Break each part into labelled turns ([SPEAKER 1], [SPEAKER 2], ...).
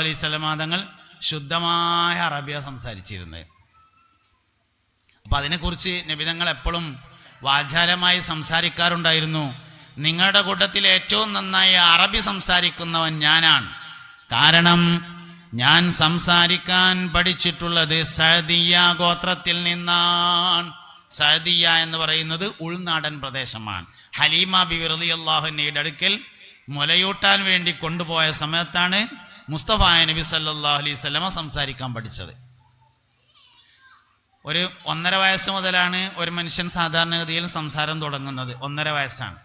[SPEAKER 1] അലൈഹി സ്വലമ തങ്ങൾ ശുദ്ധമായ അറബിയ സംസാരിച്ചിരുന്നത്. അപ്പം അതിനെക്കുറിച്ച് നബി തങ്ങൾ എപ്പോഴും വാചാലമായി സംസാരിക്കാറുണ്ടായിരുന്നു. നിങ്ങളുടെ കൂട്ടത്തിൽ ഏറ്റവും നന്നായി അറബി സംസാരിക്കുന്നവൻ ഞാനാണ്. കാരണം ഞാൻ സംസാരിക്കാൻ പഠിച്ചിട്ടുള്ളത് സഅദിയ ഗോത്രത്തിൽ നിന്നാണ്. സഅദിയ എന്ന് പറയുന്നത് ഉൾനാടൻ പ്രദേശമാണ്. ഹലീമ ബിബി റളിയല്ലാഹു അൻഹയുടെ അടുക്കൽ മുലയൂട്ടാൻ വേണ്ടി കൊണ്ടുപോയ സമയത്താണ് മുസ്തഫ നബി സല്ലല്ലാഹു അലൈഹി വസല്ലമ സംസാരിക്കാൻ പഠിച്ചത്. ഒരു 1.5 വയസ്സ് മുതലാണ് ഒരു മനുഷ്യൻ സാധാരണഗതിയിൽ സംസാരം തുടങ്ങുന്നത്. 1.5 വയസ്സാണ്.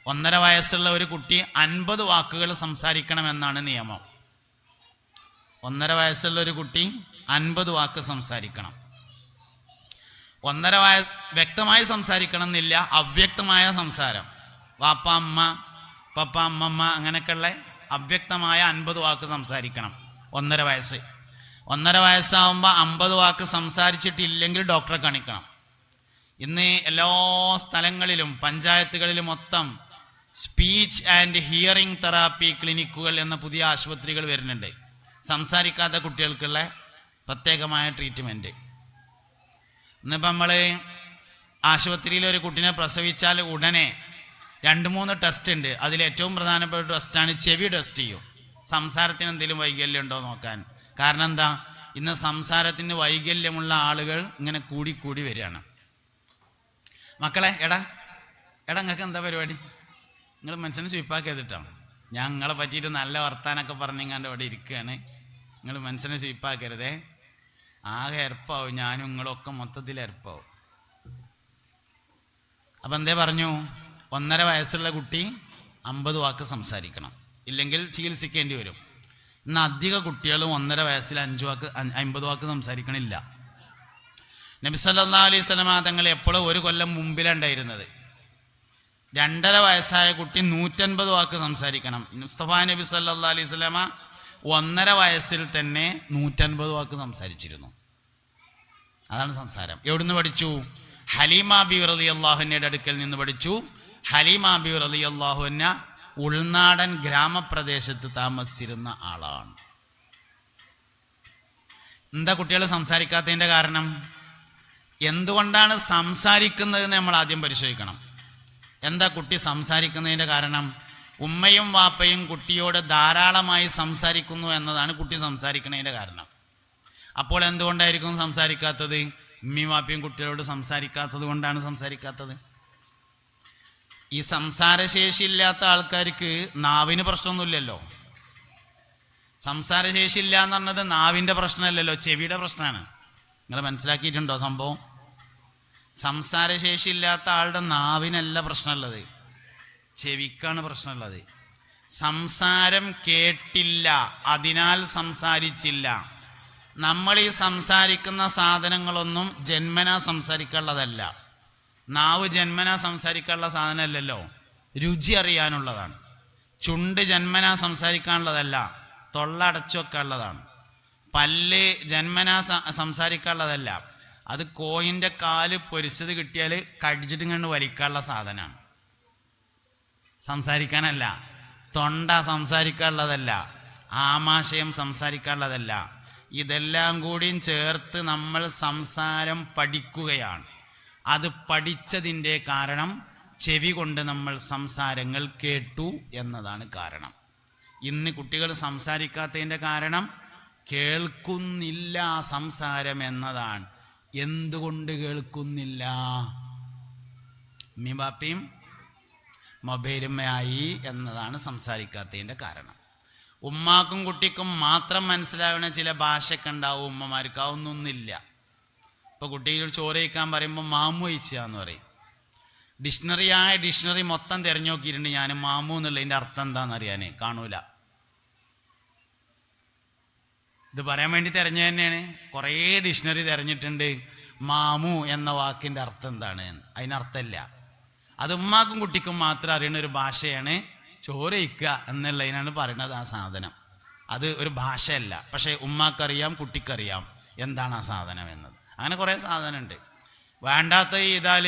[SPEAKER 1] 1.5 വയസ്സുള്ള ഒരു കുട്ടി 50 വാക്കുകൾ സംസാരിക്കണമെന്നാണ് നിയമം. 1.5 വയസ്സുള്ള ഒരു കുട്ടി 50 വാക്ക് സംസാരിക്കണം. 1.5 വയസ്സ് വ്യക്തമായി സംസാരിക്കണം എന്നില്ല, അവ്യക്തമായ സംസാരം, വാപ്പ അമ്മ പപ്പ അമ്മമ്മ അങ്ങനെയൊക്കെയുള്ള അവ്യക്തമായ 50 വാക്ക് സംസാരിക്കണം. 1.5 വയസ്സ്. 1.5 വയസ്സാവുമ്പോൾ 50 വാക്ക് സംസാരിച്ചിട്ടില്ലെങ്കിൽ ഡോക്ടറെ കാണിക്കണം. ഇന്ന് എല്ലാ സ്ഥലങ്ങളിലും പഞ്ചായത്തുകളിലും മൊത്തം സ്പീച്ച് ആൻഡ് ഹിയറിംഗ് തെറാപ്പി ക്ലിനിക്കുകൾ എന്ന പുതിയ ആശുപത്രികൾ വരുന്നുണ്ട്. സംസാരിക്കാത്ത കുട്ടികൾക്കുള്ള പ്രത്യേകമായ ട്രീറ്റ്മെൻറ്റ്. ഇന്നിപ്പോൾ നമ്മൾ ആശുപത്രിയിൽ ഒരു കുട്ടീനെ പ്രസവിച്ചാൽ ഉടനെ 2-3 ടെസ്റ്റ് ഉണ്ട്. അതിലേറ്റവും പ്രധാനപ്പെട്ട ടെസ്റ്റാണ് ചെവി ടെസ്റ്റ് ചെയ്യും. സംസാരത്തിന് എന്തെങ്കിലും വൈകല്യം ഉണ്ടോ നോക്കാൻ. കാരണം എന്താ, ഇന്ന് സംസാരത്തിന് വൈകല്യമുള്ള ആളുകൾ ഇങ്ങനെ കൂടി വരികയാണ്. മക്കളെ എടാ നിങ്ങൾക്ക് എന്താ പരിപാടി? നിങ്ങൾ മനസ്സിനെ സ്വീപ്പാക്കി ചെയ്തിട്ടാണ്. ഞാൻ നിങ്ങളെ പറ്റിയിട്ട് നല്ല വർത്താനൊക്കെ പറഞ്ഞിങ്ങാണ്ട് ഇവിടെ ഇരിക്കുകയാണ്. നിങ്ങൾ മനസ്സിനെ സ്വീപ്പാക്കരുതേ. ആകെ എരപ്പാവും. ഞാനും നിങ്ങളൊക്കെ മൊത്തത്തിൽ എരപ്പാവും. അപ്പം എന്തേ പറഞ്ഞു? 1.5 വയസ്സുള്ള കുട്ടി 50 വാക്ക് സംസാരിക്കണം, ഇല്ലെങ്കിൽ ചികിത്സിക്കേണ്ടി വരും. ഇന്ന് അധിക കുട്ടികളും 1.5 വയസ്സിൽ 50 വാക്ക് സംസാരിക്കണില്ല. നബി സല്ലല്ലാഹു അലൈഹി വസല്ലമ തങ്ങൾ എപ്പോഴും ഒരു കൊല്ലം മുമ്പിലുണ്ടായിരുന്നത്. 2.5 വയസ്സായ കുട്ടി 150 വാക്ക് സംസാരിക്കണം. മുസ്തഫ നബി സല്ലല്ലാഹു അലൈഹി വസല്ലമ 1.5 വയസ്സിൽ തന്നെ 150 വാക്ക് സംസാരിച്ചിരുന്നു. അതാണ് സംസാരം. എവിടുന്ന് പഠിച്ചു? ഹലീമ ബിബി റളിയല്ലാഹു അൻഹയുടെ അടുക്കൽ നിന്ന് പഠിച്ചു. ഹലീമ ബിബി റളിയല്ലാഹു അൻഹ ഉൾനാടൻ ഗ്രാമപ്രദേശത്ത് താമസിച്ചിരുന്ന ആളാണ്. എന്താ കുട്ടികൾ സംസാരിക്കാത്തതിൻ്റെ കാരണം? എന്തുകൊണ്ടാണ് സംസാരിക്കുന്നതെന്ന് നമ്മൾ ആദ്യം പരിശോധിക്കണം. എന്താ കുട്ടി സംസാരിക്കുന്നതിൻ്റെ കാരണം? ഉമ്മയും വാപ്പയും കുട്ടിയോട് ധാരാളമായി സംസാരിക്കുന്നു എന്നതാണ് കുട്ടി സംസാരിക്കുന്നതിൻ്റെ കാരണം. അപ്പോൾ എന്തുകൊണ്ടായിരിക്കും സംസാരിക്കാത്തത്? ഉമ്മയും വാപ്പയും കുട്ടികളോട് സംസാരിക്കാത്തത് കൊണ്ടാണ് സംസാരിക്കാത്തത്. ഈ സംസാരശേഷി ഇല്ലാത്ത ആൾക്കാർക്ക് നാവിന് പ്രശ്നമൊന്നുമില്ലല്ലോ. സംസാരശേഷി ഇല്ല എന്ന് പറഞ്ഞത് നാവിൻ്റെ പ്രശ്നമല്ലല്ലോ, ചെവിയുടെ പ്രശ്നമാണ്. നിങ്ങൾ മനസ്സിലാക്കിയിട്ടുണ്ടോ സംഭവം? സംസാരശേഷി ഇല്ലാത്ത ആളുടെ നാവിനല്ല പ്രശ്നമുള്ളത്, ചെവിക്കാണ് പ്രശ്നമുള്ളത്. സംസാരം കേട്ടില്ല, അതിനാൽ സംസാരിച്ചില്ല. നമ്മൾ ഈ സംസാരിക്കുന്ന സാധനങ്ങളൊന്നും ജന്മനാ സംസാരിക്കാനുള്ളതല്ല. നാവ് ജന്മനാ സംസാരിക്കാനുള്ള സാധനമല്ലല്ലോ, രുചി അറിയാനുള്ളതാണ്. ചുണ്ട് ജന്മനാ സംസാരിക്കാനുള്ളതല്ല, തൊള്ള അടച്ചു വെക്കാനുള്ളതാണ്. പല്ല് ജന്മനാ സംസാരിക്കാനുള്ളതല്ല, അത് കോയിൻ്റെ കാല് പൊരിച്ചത് കിട്ടിയാൽ കടിച്ചിട്ട് കണ്ട് വലിക്കാനുള്ള സാധനമാണ്, സംസാരിക്കാനല്ല. തൊണ്ട സംസാരിക്കാനുള്ളതല്ല, ആമാശയം സംസാരിക്കാനുള്ളതല്ല. ഇതെല്ലാം കൂടിയും ചേർത്ത് നമ്മൾ സംസാരം പഠിക്കുകയാണ്. അത് പഠിച്ചതിൻ്റെ കാരണം ചെവി കൊണ്ട് നമ്മൾ സംസാരങ്ങൾ കേട്ടു എന്നതാണ് കാരണം. ഇന്ന് കുട്ടികൾ സംസാരിക്കാത്തതിൻ്റെ കാരണം കേൾക്കുന്നില്ല സംസാരം എന്നതാണ്. എന്തുകൊണ്ട് കേൾക്കുന്നില്ല? ഉമ്മയും ബാപ്പയും മൊബൈലുമ്മയായി എന്നതാണ് സംസാരിക്കാത്തതിൻ്റെ കാരണം. ഉമ്മാക്കും കുട്ടിക്കും മാത്രം മനസ്സിലാവുന്ന ചില ഭാഷയൊക്കെ ഉണ്ടാവും, ഉമ്മമാർക്ക് അതൊന്നൊന്നുമില്ല. ഇപ്പോൾ കുട്ടികൾ ചോറ് കഴിക്കാൻ പറയുമ്പോൾ മാമു കഴിച്ചാന്ന് പറയും. ഡിക്ഷണറി മൊത്തം തിരഞ്ഞു നോക്കിയിട്ടുണ്ട് ഞാൻ, മാമു എന്നുള്ളതിൻ്റെ അർത്ഥം എന്താണെന്ന് അറിയാൻ കാണൂല. ഇത് പറയാൻ വേണ്ടി തിരഞ്ഞു തന്നെയാണ്. കുറേ ഡിക്ഷണറി തിരഞ്ഞിട്ടുണ്ട്, മാമു എന്ന വാക്കിൻ്റെ അർത്ഥം എന്താണ്, അതിനർത്ഥമില്ല. അത് ഉമ്മാക്കും കുട്ടിക്കും മാത്രം അറിയുന്ന ഒരു ഭാഷയാണ് ചോറ് കഴിക്കുക എന്നുള്ളതിനാണ് പറയുന്നത് ആ സാധനം. അത് ഒരു ഭാഷയല്ല. പക്ഷേ ഉമ്മാക്കറിയാം, കുട്ടിക്കറിയാം എന്താണ് ആ സാധനം എന്നത്. അങ്ങനെ കുറേ സാധനമുണ്ട്. വേണ്ടാത്ത ചെയ്താൽ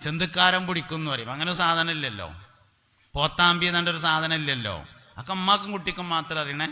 [SPEAKER 1] ചെന്തുക്കാരം പിടിക്കും എന്ന് പറയും. അങ്ങനെ ഒരു സാധനം ഇല്ലല്ലോ. പോത്താമ്പി എന്നൊരു സാധനം ഇല്ലല്ലോ. അതൊക്കെ ഉമ്മാക്കും കുട്ടിക്കും മാത്രം അറിയണേ